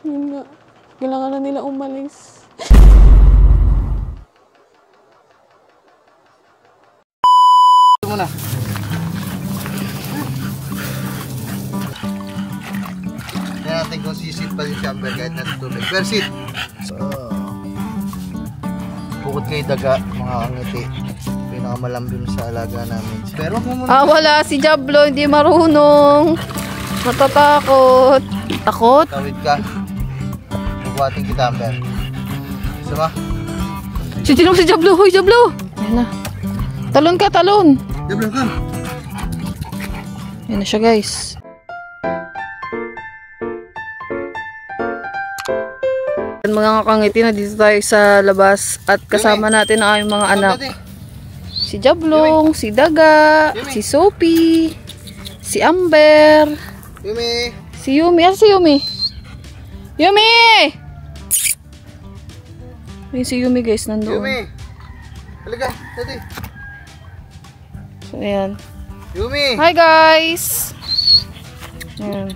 Yun nga. Kailangan na nila umalis. Ito muna. Kaya natin kung sisit pa yung chamber kahit nasa tubig. Persit! So, bukod kay daga, mga kangiti. Pinakamalambing sa alaga namin. Pero kung muna... wala. Si Diablo, hindi marunong. Matatakot. Takot? Tawid ka. Bubuhatin kita, Amber. Sama? Si Diablo. Hoy, Diablo! Ayan na. Talon ka, talon. Diablo ka. Ayan na siya, guys. Mga kakangiti na dito tayo sa labas at kasama natin ang aming mga anak. Si Jablong, si Daga, si Sophie, si Amber, Yumi! si Yumi. Ayan si Yumi. Yumi! Ayan si Yumi, guys, nandoon. Yumi! Halika, dati. So, ayan. Yumi! Hi, guys! Ayan.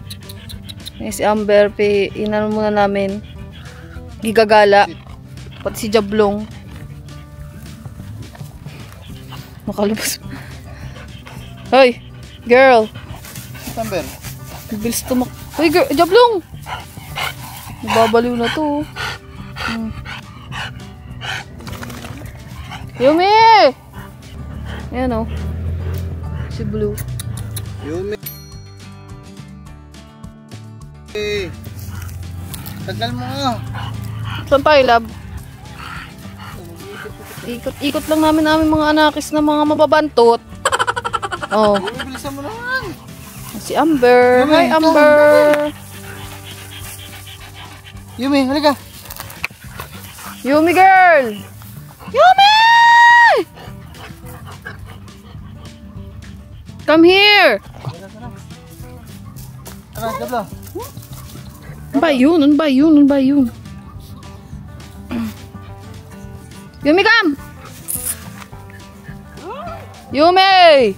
Ayan si Amber. Inano muna namin. Gigagala. Pati si Jablong. Makalabas. Hoy! Girl! Amber. Bilis tumak. Hoy, girl! Jablong! Nababaliw na to. Yumi! Ayan o. Si Blue. Yumi! Tagal mo nga. Saan tayo, lab? Ikot lang namin mga anakis na mga mababantot. Oh. Yumi, bilisan mo naman. Si Amber. Yumi, Hi, Amber. Yumi, halika. Yumi, girl. Yumi! Come here. Tara, Diablo. Ano ba yun? Ano ba yun? Ano ba yun? Yumi, come! Yumi!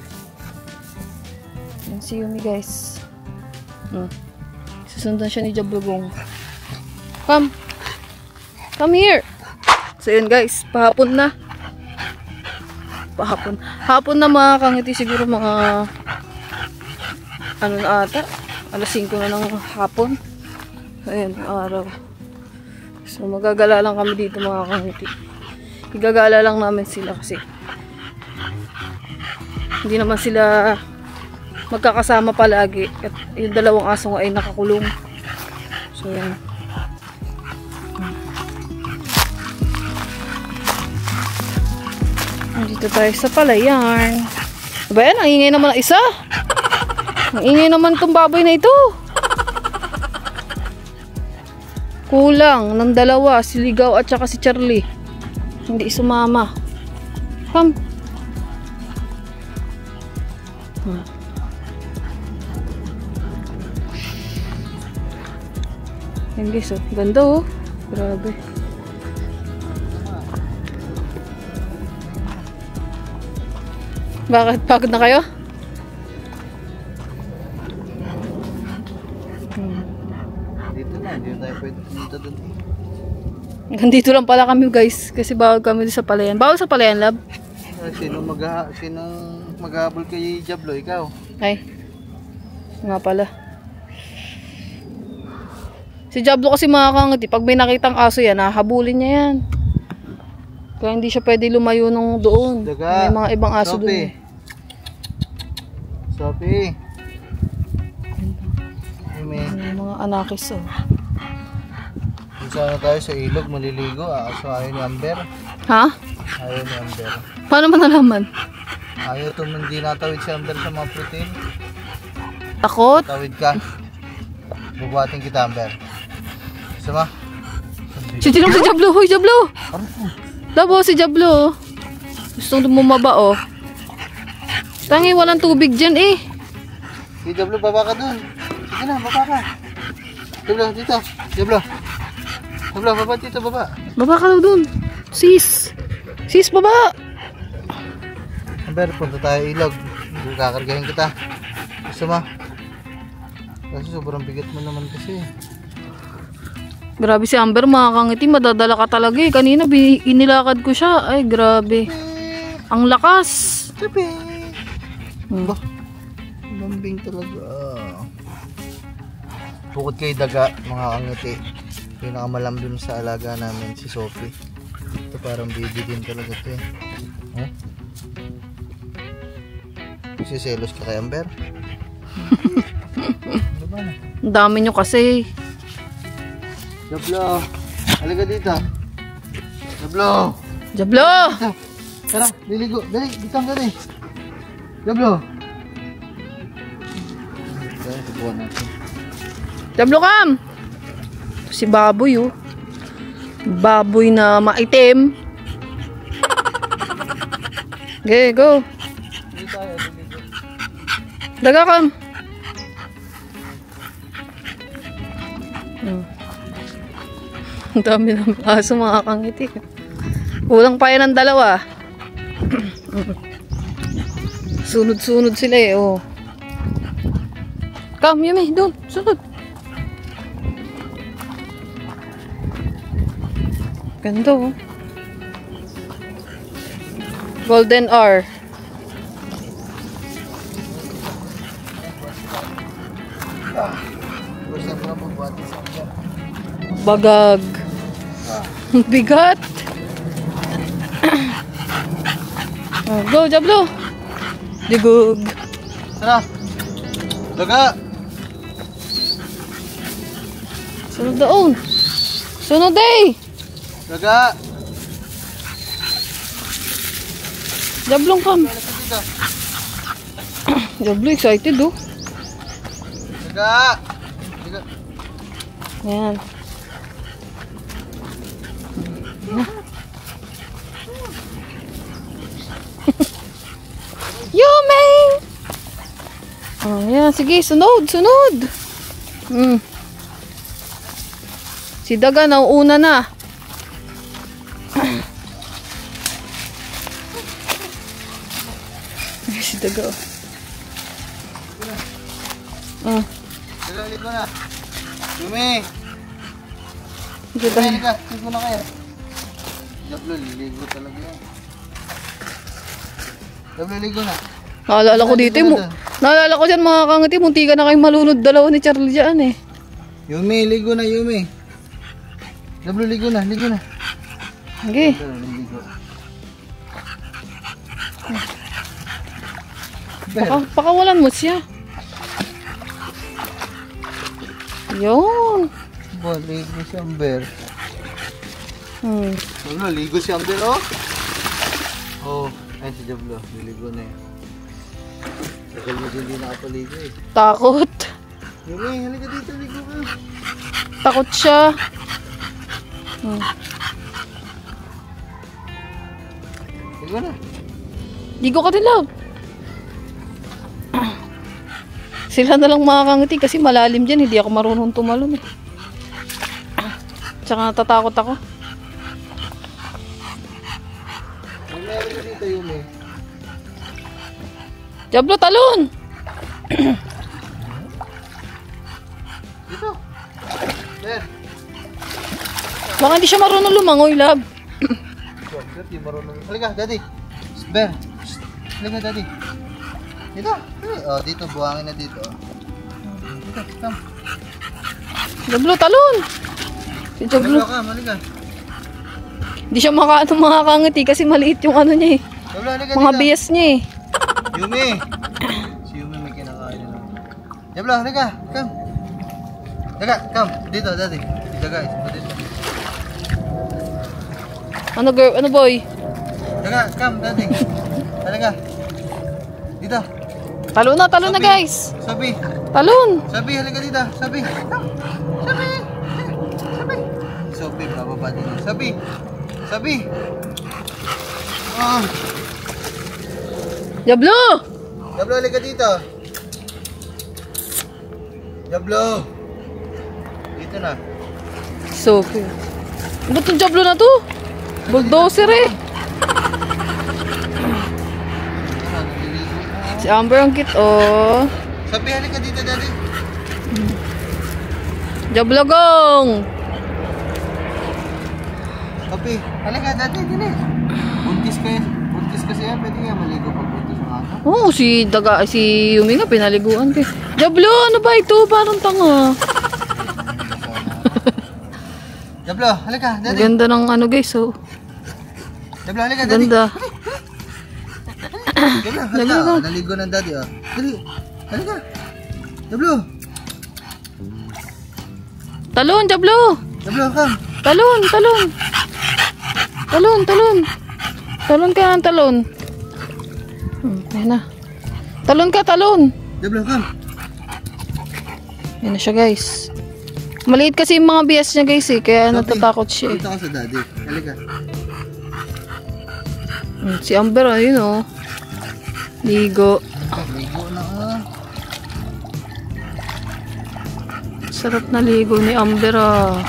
Yan si Yumi, guys. Susundan siya ni Jablogong. Come! Come here! So yun, guys. Pahapon na. Hapon na mga kangiti. Siguro mga ano na ata. Alas 5 na ng hapon. Ayan, araw. So, magagala lang kami dito mga kangiti. Igagala lang namin sila kasi hindi naman sila magkakasama palagi. At yung dalawang aso nga ay nakakulong. So, yan. Dito tayo sa palayan. Diba yan? Ang ingay naman ng isa. Ang ingay naman itong baboy na ito. Kulang ng dalawa, si Ligaw at saka si Charlie. Hindi sumama. Come. Yan guys, oh. Ganda oh. Grabe. Bakit? Pagod na kayo? Dito na, hindi na tayo pwede pumunta doon. Nandito lang pala kami guys. Kasi bawal kami sa palayan. Bawal sa palayan, lab? Sinong maghahabol kay Diablo? Ikaw? Ay. Nga pala. Si Diablo kasi mga kangiti, pag may nakitang aso yan, hahabulin niya yan. Kaya hindi siya pwede lumayo nung doon. Daga. May mga ibang aso doon. Sophie. May mga anakis oh. Kung saan tayo sa ilog, maliligo. So ayaw ni Amber. Ha? Ayaw ni Amber. Paano man nalaman? Ayaw hindi natawid si Amber sa mga protein. Takot? Tawid ka. Bubuhatin kita, Amber. Sama? Si Diablo. Hoy, Diablo! Labo si Diablo. Gustong bumaba oh. Tangi, walang tubig dyan eh. Si Diablo, baba ka dun. Sige na, baba ka. Diablo, dito. Diablo. Diablo, baba dito, baba. Baba ka daw dun. Sis, baba. Amber, punta tayo ilog. Kakargahin kita. Gusto mo? Kasi sobrang bigat mo naman kasi. Grabe si Amber, mga kangiti. Madadala ka talaga eh. Kanina inilakad ko siya. Ay, grabe. Ang lakas. Sabi. Ba? Lambing talaga. Bukod kay daga, mga kangiti. Pinakamalambing sa alaga namin, si Sophie. Ito parang baby din talaga ito eh. Huh? Siselos ka kay Amber? Ano ba na? Ang dami nyo kasi. Jablo! Halika dito. Jablo! Jablo! Dito. Tara, liligo. Dali, dito ang dali. Jablo! Dali, subukan natin. Jablo kam! Si baboy oh. Baboy na maitim. Okay, go. Dito tayo, liligo. Daga kam. Ang dami ng aso, mga kangiti. Kulang pa yan ng dalawa. Sunod-sunod sila eh, oh. Come, Yumi, doon, sunod. Ganda, oh. Golden R. First time ko na magbuhat sa Amber. Bagag. Bigat. Oh, go, Jablo. Digog. Tara! Daga! Sunod daon. Sunod eh. Daga! Jablong kam. Halika dito. Jablo, excited oh. Daga! Daga! Ayan. Yumi! Oh, yan. Sige, sunod, sunod. Si Daga, nauuna na. Si Daga. Daga, ligo na. Yumi! Sige, Yumi, halika. Ligo na kayo. Jablo, ligo talaga yan. Jablo, ligo na. Naalala ko dito, naalala ko dyan mga kangiti, munti ka na kayong malunod dalawa ni Charlie dyan eh. Yumi, ligo na, Yumi. Jablo, ligo na, ligo na. Okay. Ligo. Ber, Pakawalan mo siya. Yun. ba, ligo si Amber. Hmm. Jablo, ligo si Amber, oh. Oh, ayun si Jablo, niligo na eh. Tagal mo din nakapaligo eh. Takot. Yumi, halika dito, ligo ka. Takot siya. Ligo na. Ligo ka din, love. Sila na lang makakangiti kasi malalim dyan. Hindi ako marunong tumalon eh. Tsaka natatakot ako. Yumi, halika dito, Yumi. Jablo, talon! Dito. Ber. Baka hindi siya marunong lumangoy, love. Ber, di marunong. Halika, daddy. Ber. Halika, daddy. Dito. Oh, dito, buhangin na dito. Dito, come. Jablo, talon! Si Jablo. Halika ka, halika. Hindi siya makakangiti kasi maliit yung ano niya eh. Jablo, halika Mga dito. bias niya eh. Yumi! Si Yumi may kinakain na. Jablo, halika. Come. Daga, come. Dito, daddy. Daga, dito. Ano girl, ano boy? Daga, come, daddy. Halika. Dito. Talon na guys. Sabi. Talon. Sabi, halika dito. Sabi. Come. Sabi. Sabi. Sabi, bababa din. Sabi. Sabi. Ah. Jablo! Jablo, halika dito. Jablo. Dito na. So cute. Ba't yung Jablo na to? Bulldozer eh. Si Amber ang cute oh. Sabi, halika dito, daddy. Jablogong! Papi, halika, dati, dali. Buntis kasi yan, pwede nga maligo pag buntis ang ata. Oo, si Yumi nga, pinaliguan ko. Diablo, ano ba ito? Parang tanga. Diablo, halika, dati. Ganda ng ano guys, oh. Diablo, halika, dati. Ganda. Diablo, halika. Naligo ng daddy, oh. Dali, halika. Diablo. Talon, Diablo. Diablo, come. Talon. Talon ka ng talon. Ayan na. Talon ka, talon. Diablo, come. Ayan na siya guys. Maliit kasi yung mga bias niya guys eh. Kaya natatakot siya eh. Punta ka sa daddy. Halika. Si Amber, ayun oh. Ligo. Ligo na ah. Sarap na ligo ni Amber ah.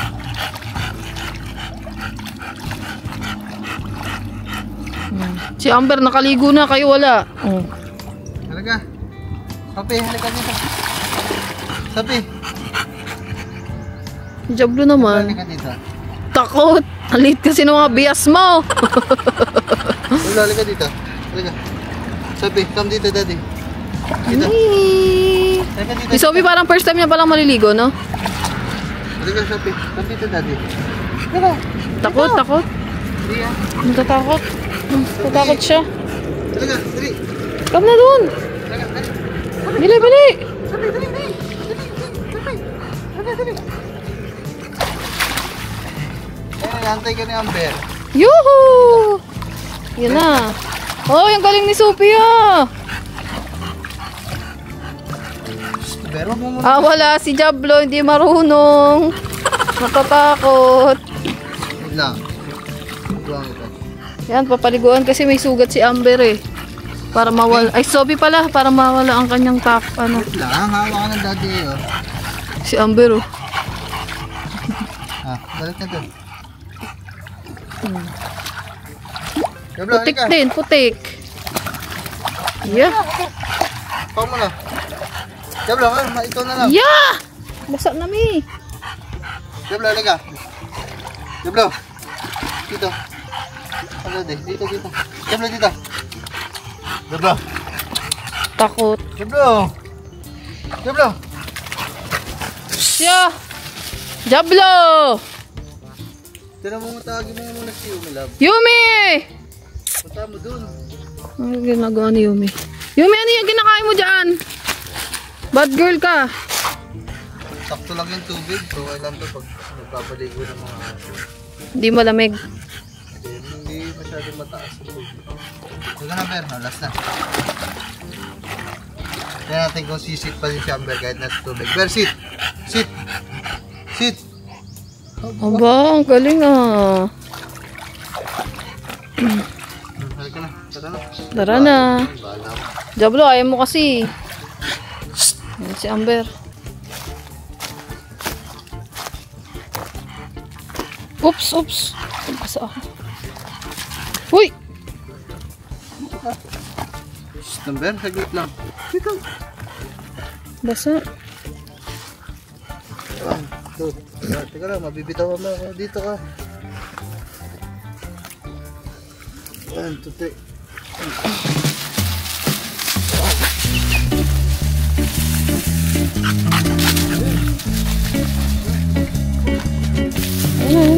Si Amber nakaligo na, kayo wala. Halika. Papi, halika dito. Sapi. Diablo naman. Halika dito. Takot. Halit kasi ng mga bias mo. Diablo, halika dito. Halika. Sapi, come dito, daddy. Dito. Halika dito. Si Sophie parang first time niya palang maliligo, no? Halika, Sapi. Come dito, daddy. Halika. Takot. Hindi ah. Natatakot. Natatakot siya. Halika, dali. Come na dun. Halika, dali. Bili. Sapi, dali. Sapi. Dali. Eh, antay ka ni Amber. Yuhu! Yan na. Oh, yung galing ni Sophie ah. Pero mo muna. Ah, wala. Si Diablo, hindi marunong. Natatakot. Wait lang. Buwang ito. Yan, papaliguan kasi may sugat si Amber eh. Para mawala. Ay, Sophie pala. Para mawala ang kanyang ano. Wait lang, hawa ka ng daddy oh. Si Amber oh. Ah, balik na doon. Diablo, Putik halika. din, putik. Yeah. Pao mo na. Diablo, ito na lang. Yeah! Basa na mi. Diablo, halika. Diablo. Dito. Ano dito. Diablo, dito. Diablo. Takot. Diablo. Yeah. Diablo! Tira mo tawagin mo muna si Yumi, love. Yumi! Punta mo dun. Ano ginagawa ni Yumi? Yumi, ano yung kinakain mo dyan? Bad girl ka. Sakto lang yung tubig. So, lang to pag nagpapaligo ng mga aso. Hindi malamig. Hindi masyadong mataas yung tubig. Huwag ka na, Ber. Last na. Tignan natin kung sisit pa din si Amber kahit nasa tubig. Ber, sit! Sit! Aba, ang galing ah. Halika na. Tara na. Bahala mo. Diablo, ayaw mo kasi. Yan si Amber. Oops. Basa ako. Uy! Shhh, Amber, saglit lang. Dito. Basa. Teka lang, mabibitaw mo ako. Dito ka. 1, 2, 3. Ayun na.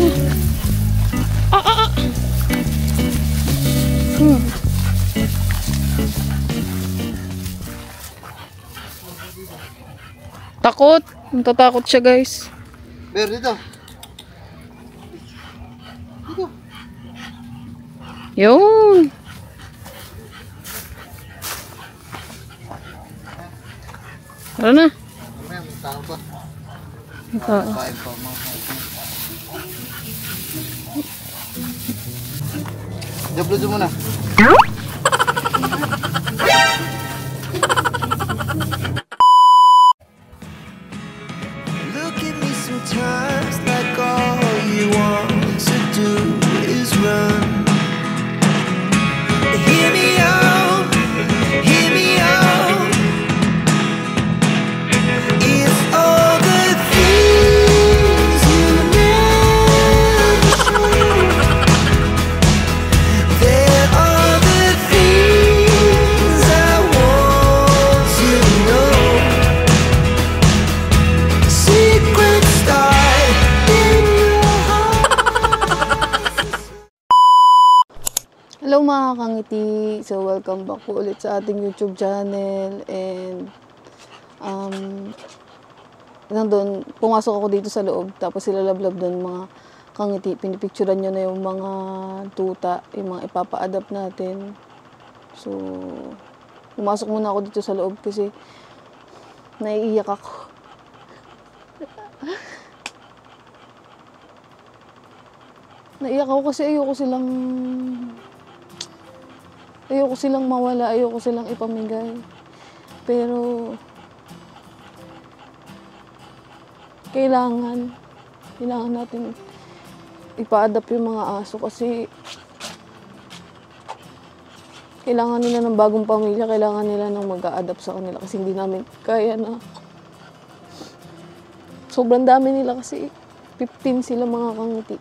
Takot. Natatakot siya guys. Ber, dito. Yun. Tara na. May tao ba? Tao. Kain pa mga kain. Diablo doon muna. Look at me sometimes like all you want to do is run. Hear me out. If all the things you never say mga kangiti, so welcome back po ulit sa ating YouTube channel. And nandun, pumasok ako dito sa loob, tapos sila lablab doon mga kangiti, pinipicturean nyo na yung mga tuta, yung mga ipapa-adapt natin. So pumasok muna ako dito sa loob kasi naiiyak ako. Naiyak ako kasi ayoko silang mawala, ayoko silang ipamigay. Pero kailangan natin ipa-adapt yung mga aso kasi kailangan nila ng bagong pamilya, kailangan nila ng mag-a-adapt sa kanila kasi hindi namin kaya na. Sobrang dami nila kasi 15 sila mga kangiti.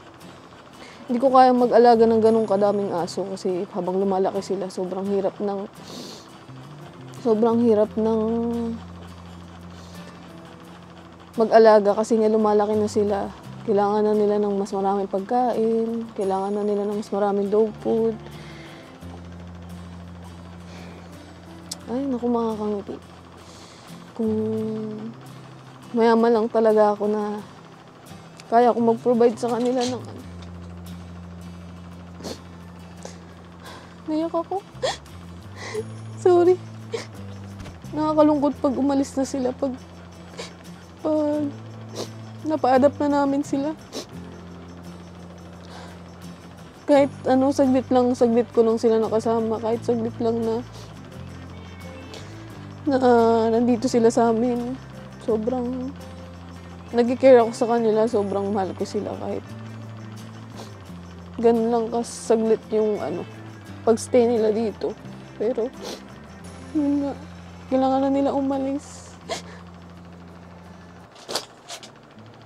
Hindi ko kaya mag-alaga ng ganong kadaming aso kasi habang lumalaki sila, sobrang hirap ng mag-alaga kasi nga lumalaki na sila. Kailangan na nila ng mas maraming pagkain, kailangan na nila ng mas maraming dog food. Ay, naku mga kangiti. Kung mayaman lang talaga ako na kaya ko mag-provide sa kanila ng Naiyak ako. Sorry. Nakakalungkot pag umalis na sila. Pag napa-adapt na namin sila. Kahit saglit ko lang sila nakasama. Kahit saglit lang na nandito sila sa amin. Sobrang nag-care ako sa kanila. Sobrang mahal ko sila kahit ganun lang saglit yung pag-stay nila dito. Pero, yun nga, kailangan na nila umalis.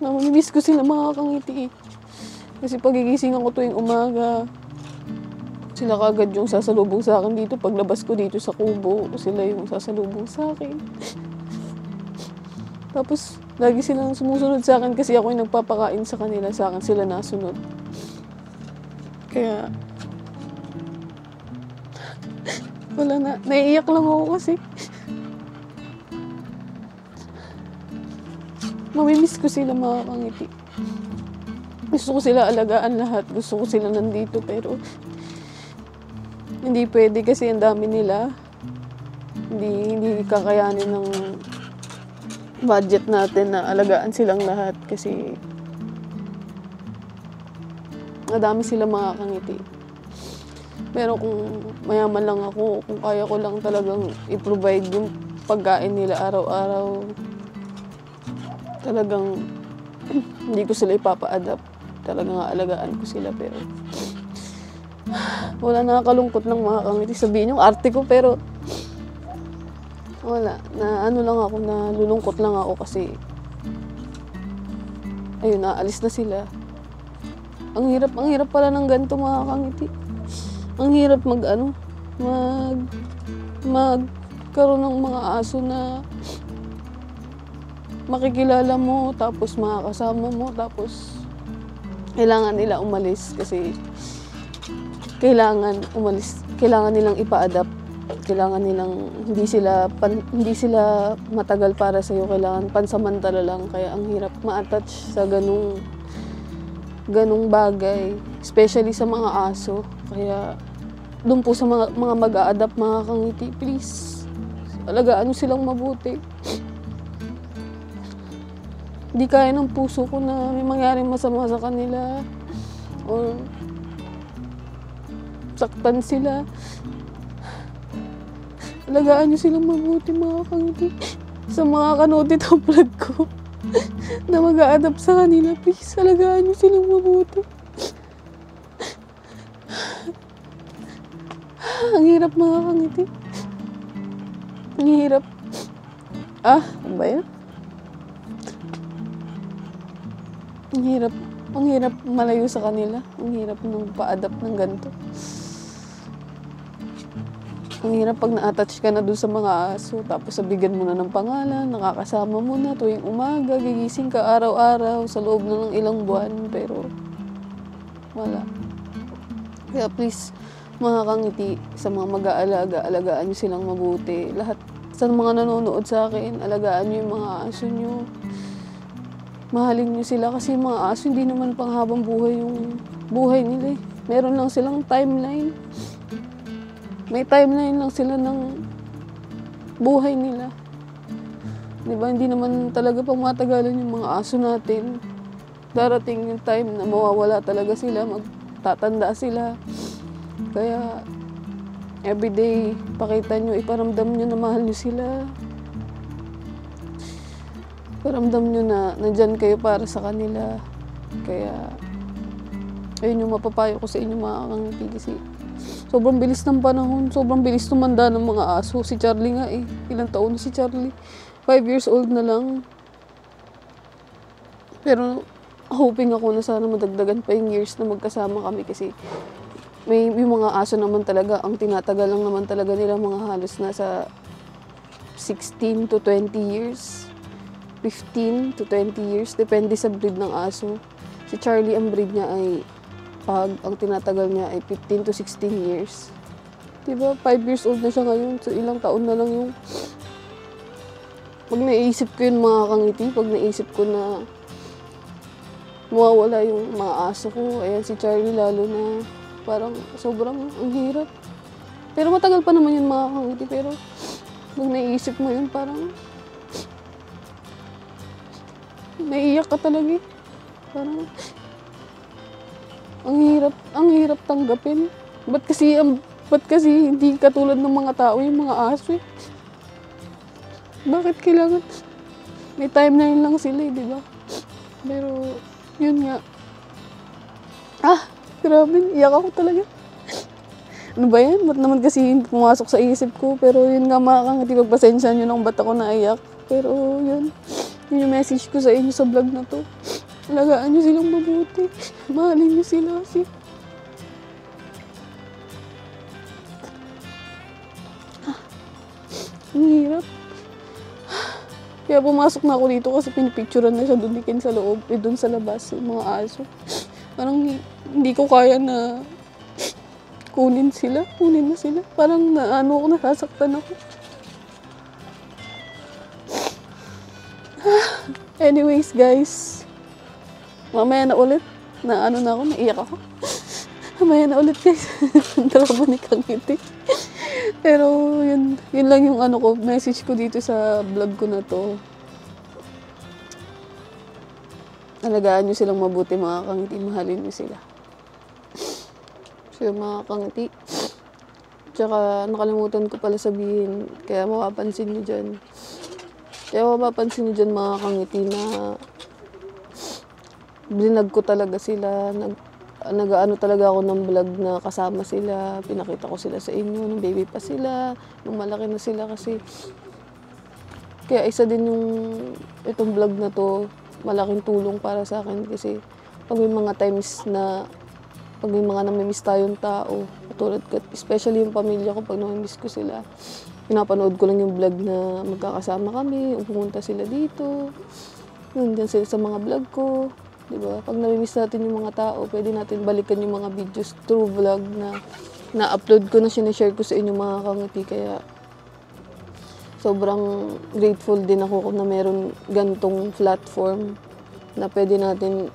Namimiss ko sila mga kangiti. Kasi pagigising ako tuwing umaga, sila kagad yung sasalubong sa akin dito. Paglabas ko dito sa kubo, sila yung sasalubong sa akin. Tapos, lagi silang sumusunod sa akin kasi ako yung nagpapakain sa kanila. Sa akin sila nasunod. Kaya, wala na. Naiiyak lang ako kasi. Mamimiss ko sila mga kangiti. Gusto ko sila alagaan lahat. Gusto ko sila nandito pero hindi pwede kasi ang dami nila. Hindi kakayanin ng budget natin na alagaan silang lahat kasi madami sila mga kangiti. Pero kung mayaman lang ako, kung kaya ko lang talagang i-provide yung pagkain nila araw-araw, talagang hindi ko sila ipapa-adapt. Talagang aalagaan ko sila pero wala, nakakalungkot lang mga kangiti. Sabihin yung arte ko pero wala, nalulungkot lang ako kasi ayun, naalis na sila. Ang hirap pala ng ganito mga kangiti. Ang hirap magkaroon ng mga aso na makikilala mo, tapos makakasama mo, tapos kailangan nila umalis kasi kailangan nilang ipa-adapt, kailangan nilang hindi sila matagal para sa'yo, kailangan pansamantala lang, kaya ang hirap ma-attach sa ganung bagay, especially sa mga aso. Kaya doon po sa mga mag-a-adapt mga kangiti, please, alagaan nyo silang mabuti. Hindi kaya ng puso ko na may mangyaring masama sa kanila o saktan sila. Alagaan nyo silang mabuti mga kangiti. Sa mga kanotit ang vlog ko na mag-a-adapt sa kanila, please, alagaan nyo silang mabuti. Ang hirap mga kangiti. Ang hirap. Ano ba yan? Ang hirap malayo sa kanila. Ang hirap nung pa-adapt ng ganito. Ang hirap pag na-attach ka na dun sa mga aso, tapos sabigyan mo na ng pangalan, nakakasama mo na tuwing umaga, gigising ka araw-araw sa loob na ng ilang buwan, pero wala. Kaya please, makakangiti sa mga mag-aalaga, alagaan nyo silang mabuti. Lahat sa mga nanonood sa akin, alagaan nyo yung mga aso nyo. Mahalin nyo sila kasi yung mga aso hindi naman panghabang buhay yung buhay nila eh. Meron lang silang timeline. May timeline lang sila ng buhay nila. Diba? Hindi naman talaga pang matagalan yung mga aso natin. Darating yung time na mawawala talaga sila, magtatanda sila. Kaya, everyday, pakita nyo, iparamdam nyo na mahal nyo sila. Paramdam nyo na nandyan kayo para sa kanila. Kaya, ayun yung mapapayo ko sa inyo mga kangiti kasi sobrang bilis ng panahon, sobrang bilis tumanda ng mga aso. Si Charlie nga eh, ilang taon na si Charlie? 5 years old na lang. Pero, hoping ako na sana madagdagan pa yung years na magkasama kami kasi may yung mga aso naman talaga, ang tinatagal lang naman talaga nila mga halos nasa 16 to 20 years. 15 to 20 years, depende sa breed ng aso. Si Charlie, ang breed niya ay ang tinatagal niya ay 15 to 16 years. Diba? 5 years old na siya ngayon, so ilang taon na lang yung pag naisip ko yun mga kangiti, pag naisip ko na mawawala yung mga aso ko, ayan si Charlie lalo na parang sobrang ang hirap. Pero matagal pa naman yun mga kangiti, pero pag naisip mo yun parang naiiyak ka talaga eh. Parang ang hirap tanggapin. Ba't kasi hindi katulad ng mga tao yung mga aso eh? Bakit kailangan? May timeline lang sila eh, di ba? Pero, yun nga. Grabe, iyak ako talaga. Ano ba yan? Ba't naman kasi pumasok sa isip ko? Pero yun nga mga kangiti, pagpasensya nyo lang ba't ako naiyak. Pero yun. Yun yung message ko sa inyo sa vlog na to. Alagaan nyo silang mabuti. Mahalin nyo sila kasi. Ang hirap. Kaya pumasok na ako dito kasi pinipicturean na siya doon ni Ken sa loob. Doon sa labas, yung mga aso. Parang hindi ko kaya na kunin na sila. Parang nasasaktan ako. Anyways, guys. Mamaya na ulit. Naiyak ako. Mamaya na ulit, guys. Ang drama ni Kangiti. Pero, yun lang yung message ko dito sa vlog ko na to. Alagaan nyo silang mabuti, mga kangiti. Mahalin nyo sila. So, mga kangiti. Tsaka, nakalimutan ko pala sabihin. Kaya mapapansin nyo dyan. Mga kangiti na blinag ko talaga sila. Nag-ano talaga ako ng vlog na kasama sila. Pinakita ko sila sa inyo. Nung baby pa sila. Nung malaki na sila kasi. Kaya isa din itong vlog na to. Malaking tulong para sa akin kasi pag may mga times na pag may mga namimiss tayong tao. Katulad ko, especially yung pamilya ko pag namimiss ko sila. Pinapanood ko lang yung vlog na magkakasama kami, pumunta sila dito, nandiyan sila sa mga vlog ko, diba? Pag namimiss natin yung mga tao, pwede natin balikan yung mga videos through vlog na na-upload ko na sinashare ko sa inyo mga kangiti. Kaya sobrang grateful din ako na meron gantong platform na pwede natin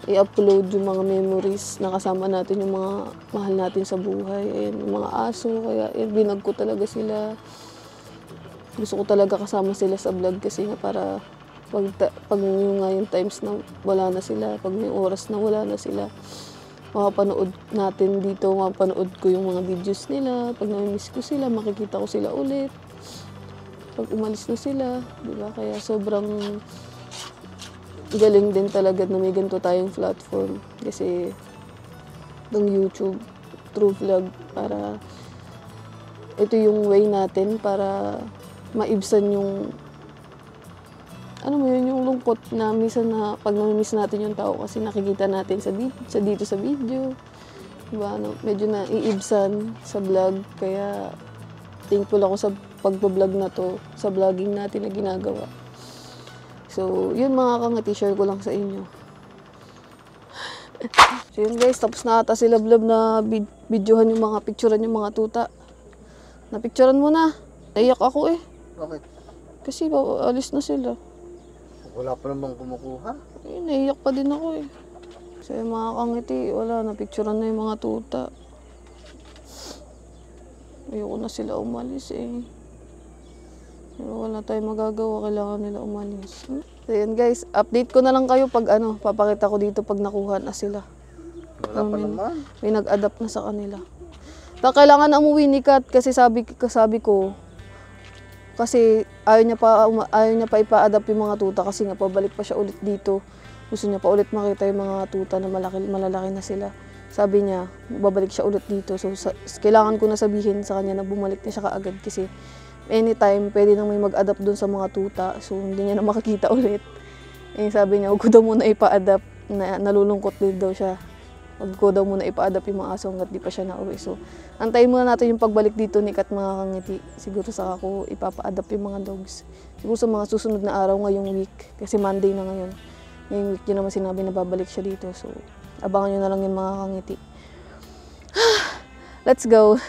i-upload yung mga memories na kasama natin yung mga mahal natin sa buhay. Ayan, yung mga aso. Kaya binag ko talaga sila. Gusto ko talaga kasama sila sa vlog kasi nga para pag yung times na wala na sila, pag may oras na wala na sila, mapapanood natin dito, mapapanood ko yung mga videos nila. Pag namimiss ko sila, makikita ko sila ulit. Pag umalis na sila, diba? Kaya sobrang galing din talaga na may ganito tayong platform kasi ng YouTube through vlog para ito yung way natin para maibsan yung yung lungkot na minsan na pag namimiss natin yung tao kasi nakikita natin dito sa video, diba? Medyo na iibsan sa vlog kaya thankful ako sa pagbablog na to, sa vlogging natin na ginagawa. So, yun mga kangati, share ko lang sa inyo. So yun guys, tapos na ata si Lablab na videohan yung mga picturean yung mga tuta. Napicturean mo na. Naiyak ako eh. Bakit? Kasi alis na sila. Wala pa namang kumukuha. Eh, naiyak pa din ako eh. So yung mga kangiti, wala, napicturean na yung mga tuta. Ayoko na sila umalis eh. Pero wala tayong magagawa, kailangan nila umalis. So yun guys, update ko na lang kayo pag papakita ko dito pag nakuha na sila. Wala pa naman. May nag-adapt na sa kanila. Kailangan na umuwi ni Kat kasi sabi ko, kasi ayaw niya pa ipa-adapt yung mga tuta kasi nga pabalik pa siya ulit dito. Gusto niya pa ulit makita yung mga tuta na malalaki na sila. Sabi niya, babalik siya ulit dito. So kailangan ko na sabihin sa kanya na bumalik na siya kaagad kasi anytime pwede nang may mag-adapt dun sa mga tuta. So hindi niya na makikita ulit. Eh sabi niya, huwag ko daw muna ipa-adapt. Nalulungkot din daw siya. Huwag ko daw muna ipa-adapt yung mga aso hanggat di pa siya nauwi. So, antayin muna natin yung pagbalik dito ni Kat mga kangiti. Siguro saka ako ipapa-adapt yung mga dogs. Siguro sa mga susunod na araw ngayong week. Kasi Monday na ngayon. Ngayong week yun naman sinabi na babalik siya dito. So, abangan nyo na lang yung mga kangiti. Let's go!